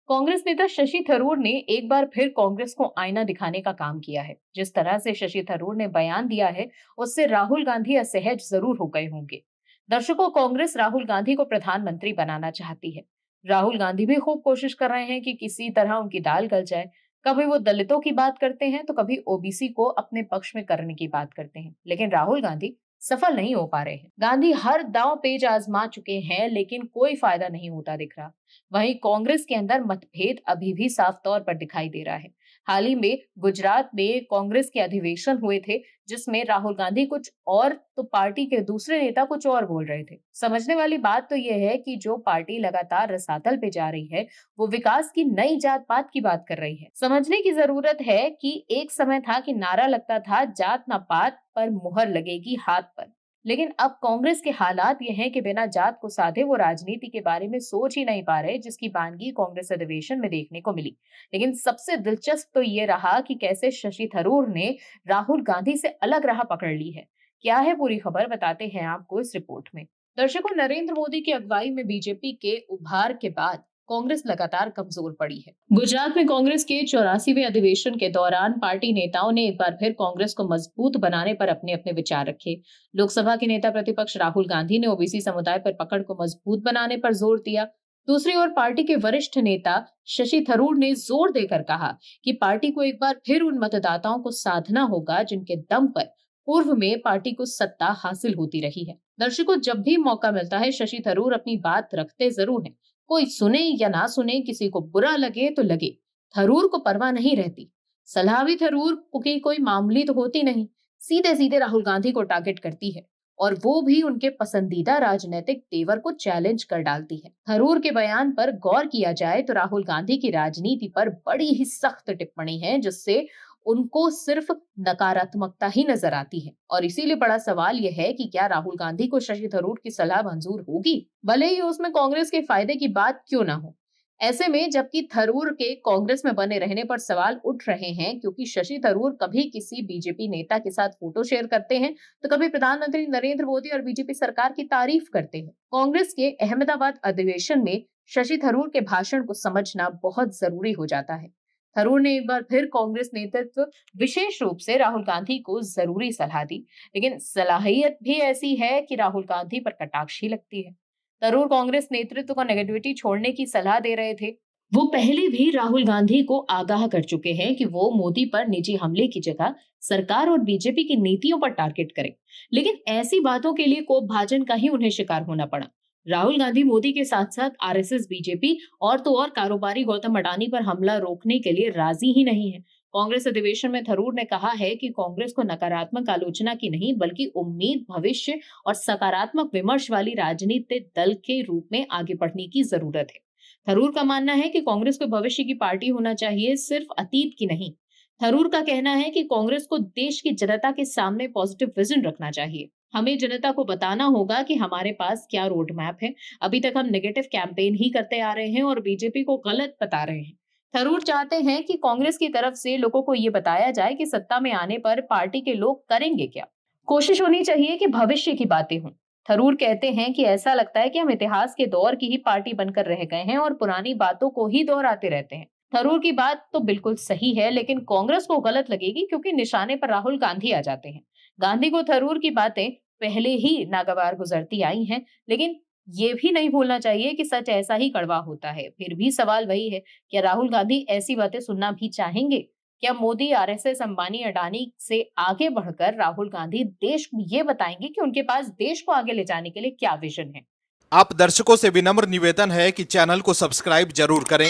कांग्रेस नेता शशि थरूर ने एक बार फिर कांग्रेस को आईना दिखाने का काम किया है। जिस तरह से शशि थरूर ने बयान दिया है, उससे राहुल गांधी असहज जरूर हो गए होंगे। दर्शकों, कांग्रेस राहुल गांधी को प्रधानमंत्री बनाना चाहती है। राहुल गांधी भी खूब कोशिश कर रहे हैं कि किसी तरह उनकी दाल गल जाए। कभी वो दलितों की बात करते हैं तो कभी ओबीसी को अपने पक्ष में करने की बात करते हैं, लेकिन राहुल गांधी सफल नहीं हो पा रहे हैं। गांधी हर दांव पेच आजमा चुके हैं, लेकिन कोई फायदा नहीं होता दिख रहा। वहीं कांग्रेस के अंदर मतभेद अभी भी साफ तौर पर दिखाई दे रहा है। हाल ही में गुजरात में कांग्रेस के अधिवेशन हुए थे, जिसमें राहुल गांधी कुछ और तो पार्टी के दूसरे नेता कुछ और बोल रहे थे। समझने वाली बात तो यह है कि जो पार्टी लगातार रसातल पे जा रही है, वो विकास की नई जात पात की बात कर रही है। समझने की जरूरत है कि एक समय था कि नारा लगता था, जात ना पात पर मुहर लगेगी हाथ पर। लेकिन अब कांग्रेस के हालात ये हैं कि बिना जात को साधे वो राजनीति के बारे में सोच ही नहीं पा रहे, जिसकी बानगी कांग्रेस अधिवेशन में देखने को मिली। लेकिन सबसे दिलचस्प तो ये रहा कि कैसे शशि थरूर ने राहुल गांधी से अलग राह पकड़ ली है। क्या है पूरी खबर, बताते हैं आपको इस रिपोर्ट में। दर्शकों, नरेंद्र मोदी की अगुवाई में बीजेपी के उभार के बाद कांग्रेस लगातार कमजोर पड़ी है। गुजरात में कांग्रेस के 84वें अधिवेशन के दौरान पार्टी नेताओं ने एक बार फिर कांग्रेस को मजबूत बनाने पर अपने अपने विचार रखे। लोकसभा के नेता प्रतिपक्ष राहुल गांधी ने ओबीसी समुदाय पर पकड़ को मजबूत बनाने पर जोर दिया। दूसरी ओर पार्टी के वरिष्ठ नेता शशि थरूर ने जोर देकर कहा कि पार्टी को एक बार फिर उन मतदाताओं को साधना होगा जिनके दम पर पूर्व में पार्टी को सत्ता हासिल होती रही है। दर्शकों, जब भी मौका मिलता है शशि थरूर अपनी बात रखते जरूर हैं। कोई सुने या ना सुने, किसी को बुरा लगे तो लगे, थरूर को परवाह नहीं रहती। सलाह भी थरूर की कोई मामूली तो होती नहीं, सीधे सीधे राहुल गांधी को टारगेट करती है, और वो भी उनके पसंदीदा राजनीतिक तेवर को चैलेंज कर डालती है। थरूर के बयान पर गौर किया जाए तो राहुल गांधी की राजनीति पर बड़ी ही सख्त टिप्पणी है, जिससे उनको सिर्फ नकारात्मकता ही नजर आती है। और इसीलिए बड़ा सवाल यह है कि क्या राहुल गांधी को शशि थरूर की सलाह मंजूर होगी, भले ही उसमें कांग्रेस के फायदे की बात क्यों ना हो। ऐसे में जबकि थरूर के कांग्रेस में बने रहने पर सवाल उठ रहे हैं, क्योंकि शशि थरूर कभी किसी बीजेपी नेता के साथ फोटो शेयर करते हैं तो कभी प्रधानमंत्री नरेंद्र मोदी और बीजेपी सरकार की तारीफ करते हैं। कांग्रेस के अहमदाबाद अधिवेशन में शशि थरूर के भाषण को समझना बहुत जरूरी हो जाता है। थरूर ने एक बार फिर कांग्रेस नेतृत्व, विशेष रूप से राहुल गांधी को जरूरी सलाह दी, लेकिन सलाहियत भी ऐसी है कि राहुल गांधी पर कटाक्ष ही लगती है। थरूर कांग्रेस नेतृत्व को नेगेटिविटी छोड़ने की सलाह दे रहे थे। वो पहले भी राहुल गांधी को आगाह कर चुके हैं कि वो मोदी पर निजी हमले की जगह सरकार और बीजेपी की नीतियों पर टारगेट करें, लेकिन ऐसी बातों के लिए कोप भाजन का ही उन्हें शिकार होना पड़ा। राहुल गांधी मोदी के साथ साथ आरएसएस, बीजेपी और तो और कारोबारी गौतम अडानी पर हमला रोकने के लिए राजी ही नहीं है। कांग्रेस अधिवेशन में थरूर ने कहा है कि कांग्रेस को नकारात्मक आलोचना की नहीं, बल्कि उम्मीद, भविष्य और सकारात्मक विमर्श वाली राजनीतिक दल के रूप में आगे बढ़ने की जरूरत है। थरूर का मानना है कि कांग्रेस को भविष्य की पार्टी होना चाहिए, सिर्फ अतीत की नहीं। थरूर का कहना है कि कांग्रेस को देश की जनता के सामने पॉजिटिव विजन रखना चाहिए। हमें जनता को बताना होगा कि हमारे पास क्या रोड मैप है। अभी तक हम नेगेटिव कैंपेन ही करते आ रहे हैं और बीजेपी को गलत बता रहे हैं। थरूर चाहते हैं कि कांग्रेस की तरफ से लोगों को ये बताया जाए कि सत्ता में आने पर पार्टी के लोग करेंगे क्या। कोशिश होनी चाहिए कि भविष्य की बातें हों। थरूर कहते हैं कि ऐसा लगता है कि हम इतिहास के दौर की ही पार्टी बनकर रह गए हैं और पुरानी बातों को ही दोहराते रहते हैं। थरूर की बात तो बिल्कुल सही है, लेकिन कांग्रेस को गलत लगेगी क्योंकि निशाने पर राहुल गांधी आ जाते हैं। गांधी को थरूर की बातें पहले ही नागवार गुजरती आई हैं, लेकिन ये भी नहीं भूलना चाहिए कि सच ऐसा ही कड़वा होता है। फिर भी सवाल वही है, क्या राहुल गांधी ऐसी बातें सुनना भी चाहेंगे? क्या मोदी, आरएसएस, अंबानी, अडानी से आगे बढ़कर राहुल गांधी देश को ये बताएंगे कि उनके पास देश को आगे ले जाने के लिए क्या विजन है? आप दर्शकों से विनम्र निवेदन है कि चैनल को सब्सक्राइब जरूर करें